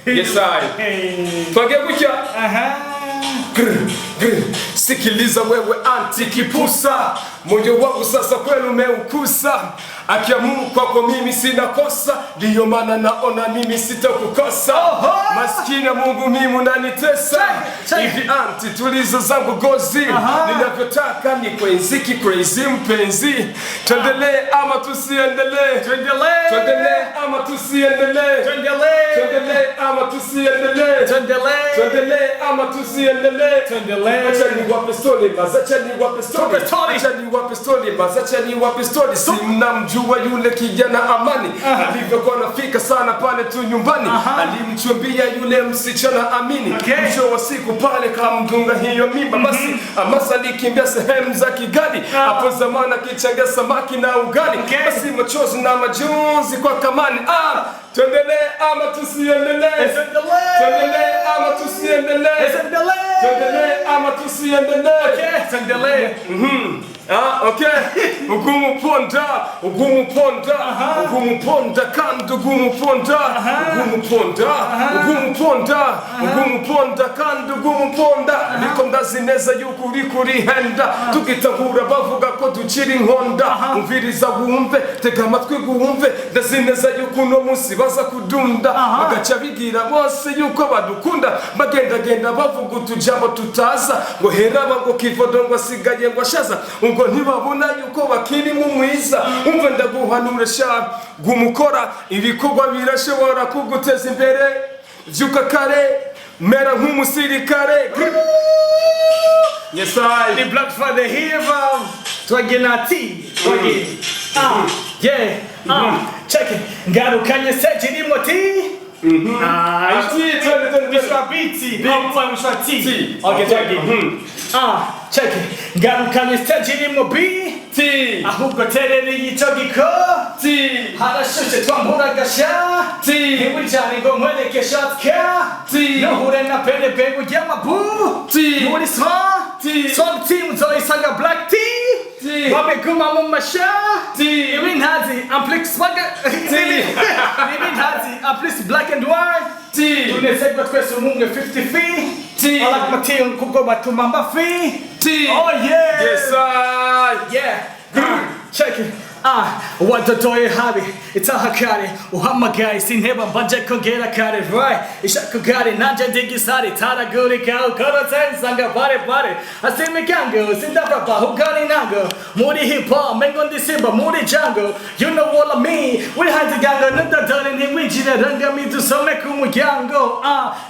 Yes I. Twagiye gutya. Sikiliza wewe anti kipusa, moyo wangu sasa kwenu umeukusa. Akiamuru kwako mimi sina kosa, ndiyo maana naona mimi sitakukosa. Maskini Mungu mimi unanitesa. Hivi anti tuliza zangu gozi, ninavyotaka ni crazy mpenzi. Tuendelee ama tusiendelee? Tuendelee ama tusiendelee? Tuendelee ama tusiendelee? Tuendelee ama tusiendelee? Acha niwape story, acha niwape story. Acha niwape story, acha niwape story. Simnamjua yule kijana Amani, alivyokuwa anafika sana pale tu nyumbani. Alimchumbia yule msichana Amini, mwisho wa siku pale kamdunga hiyo mimba. Basi Amasa alikimbia sehemu za Kigali, hapo zamani akichangia samaki na ugali. Basi machozi na majonzi kwa Kamani. Tuendelee ama tusiendelee? Tuendelee ama tusiendelee? Tuendelee ama tusiendelee? Tuendelee. Okay. Ugumu ponda kandi ugumu ponda kandi ugumu ponda. Ariko ndazi neza yuko uri kurihenda, tugitahura bavuga ko ducira inkonda. Umviriza wumve, tega amatwi guhumve, ndazi neza yuko uno munsi baza kudunda. Bagaca bigira bose yuko badukunda, bagendagenda bavuga utujambo tutaza. Ngo heraba ngo kivodo ngo asigaye ngo ashaza, ngo ntibabona yuko bakiri mu mwiza. Umva ndaguhanura sha gumukora, ibikorwa birashobora kuguteza imbere. Vyuka kare, mera nk'umusirikare. Yes I. The Black Friday here twagenati yeah check it ngarukanye stage irimo ti check it ngarukanye stage irimo bi ti ahubwo terere yicogiko ti harashushe twambura gasha ti ibijani ngo mwereke shatka ti nohure na pele pego y'amabu ti muri sma ti some team zoisanga black tea wameguma mu masha ti ibinhazi amplex swagger ti ibinhazi amplex black and white ti tunesegwa twese umwe 50 fee ti alak mateo kuko batumamba fee ti oh yeah yes yeah check it watotoye habi itahakare uhamagaye sinteba mbaje kongera kare right ishakugare nanje ndigisari taragurika ukorotsanga bare asimikango sindafra hugani nango muri hip hop mengo ndisimba muri jungle you know what I mean we had to ganga ndadore ni wijira ranga midusome kumuryango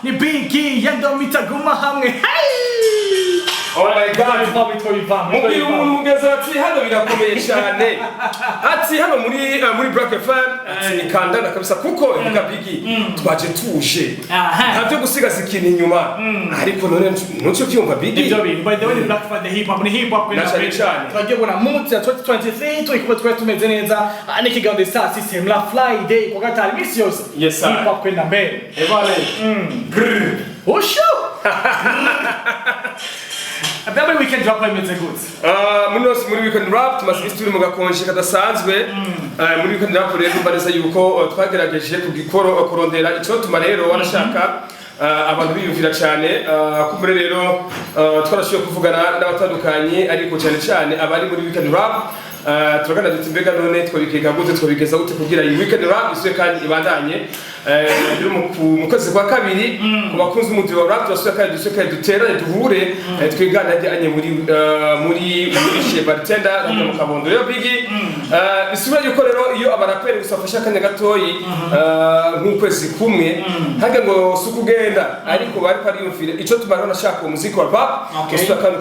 ni bigi yendo mitaguma hamwe oh my god mugi umugeza ati hano birakomeye cyane ati hano muri Black FM nikandana kabisa kuko ivuga bigi twaje tuje ntavyo gusigaza ikintu inyuma ariko none ntucyo cyumva bigi ibyo bintu by the way Black Friday hip hop kwena twaje bona munsi ya 2023 twikubwe tumeze neza nikigande star system la Friday kwa gatari missions hip hop kwenda mbele ebale ushu Abandi weekend rap imeze good. Muri weekend rap tumaze turi mu gakonje kadasanzwe. Muri weekend rap rero mbareza yuko twagerageje kurondera ico tuma rero warashaka abantu biyumvira cyane kumure rero twarashiye kuvugana n'abatandukanye ariko cyane abari muri weekend rap. Turagana duti mbega none twabikeka gute twabigeza gute kugira iyi weekend rap iswe kandi ibandanye mu kwezi kwa kabiri ku bakunzi umuti wa rap turasubira kandi duswe kandi duterane duhure twigana ajyanye muri chez bartender mu Kabondo rero bigi bisubira yuko rero iyo abaraperi usafasha kanya gatoyi nk'ukwezi kumwe hage ngo sukugenda ariko bari pari yumvire ico tumarana nashaka umuziki wa rap usubira kandi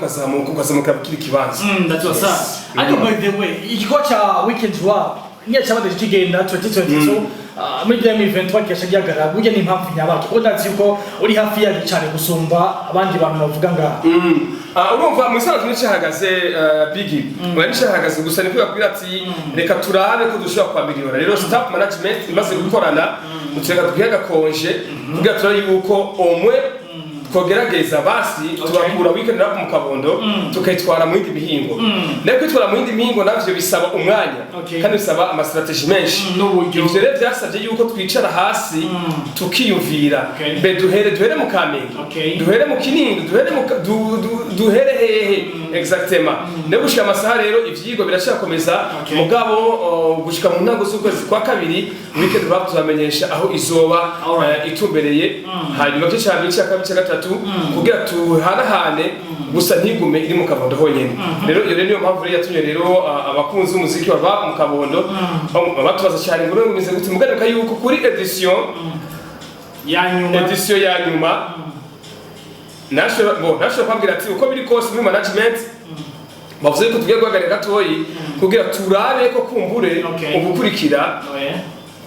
ukazamuka bikiri kibanza that's what's up. I by the way igikocha weekend rap niya cyabade kigenda 2022 muri game event wakishagiyagara buje ni impamvu nyabaki udazi uko uri hafi ya cyane gusumba abandi bantu bavuga nga urumva mu isanzwe n'icahagaze bigi wari n'icahagaze gusa ni kwira ati reka turabe ko dushobora kwa miliyoni rero staff management imaze gukorana muceka tugiye gakonje kugira turayi yuko omwe twogerageza basi tugakura weekend rap mu Kabondo tukayitwara mu yindi mihingo nako kwitwara mu yindi mihingo navyo bisaba umwanya kandi bisaba ama strategy menshi ivyo rero byasabye yuko twicara hasi tukiyumvira mbe duhere mu Kamenge duhere mu Kinindo duhere hehe exactement ne gushika amasaha rero ivyigo biracyakomeza mugabo gushika mu ntango z'ukwezi kwa kabiri weekend rap tuzamenyesha aho izoba itumbereye hanyuma cyo cyabiri cya kabiri cya gatatu kugira tuhanahane gusa ntigume iri mu Kabondo honyene rero iyo niyo mpamvu rero yatumye rero abakunzi b'umuziki wa rap mu Kabondo batubaza cyane ngo ngumeze gute mugaruka yuko kuri edition ya nyuma nasho kwabwira ati uko biri kose muri management bavuze ko tugiye guhagarika gatoyi kugira turabe ko kumbure ugukurikira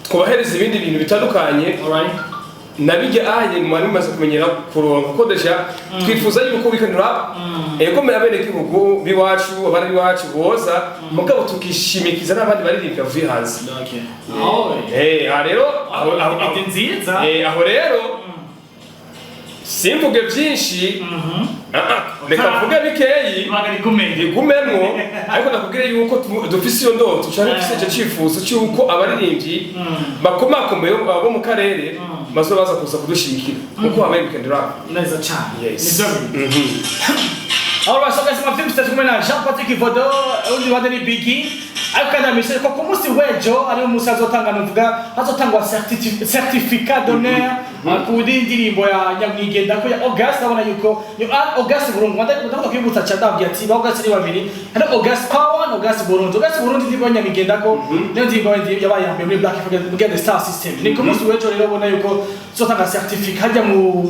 twabahereza ibindi bintu bitandukanye nabije aye mwari mumaze kumenyera kuronka ko deja twifuza yuko weekend rap ego me abene gihugu biwacu abari biwacu boza mugabo tukishimikiza n'abandi baririmbira vuye hanze rero aho rero simvuge byinshi reka mvuge bikeyi igumemwo ariko nakubwire yuko dufise iyo ndoto cyane dufise icyo cyifuzo cyuko abaririmbyi bakomakomeye bo mu karere bazobaza kuza kudushikira kuko habaye weekend rap neza cyane nibyo Alright, so guys, mafite mfite kumwe na Jean Patrick Vodo undi wadeni bigi ariko kandi amishe ko ku munsi wejo ari umunsi azotanga nuvuga azotangwa certificat d'honneur kuri indirimbo ya nyamwigenda ko ya August abona yuko August Burundi ndavuga kwibutsa cyane ati August ni babiri hari August Power August Burundi ndibwo nyamwigenda ko niyo ndimbo yabaye yambaye muri Black FM get the star system ni ku munsi wejo rero ubona yuko azotanga certificat hajya mu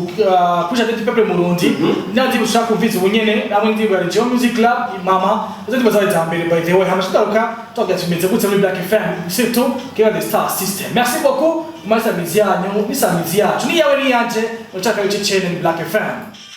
kuja de peuple Burundi nandi bushaka kuviza ubunyene abo ndimbo ya Geo Music Club mama ndimbo za mbere by the way hamashitaruka tugatumeze gutse muri Black FM surtout get the star system merci beaucoup masa mizianyo bisa miziacho ni yawe ni yanje utaka yuche channel Black FM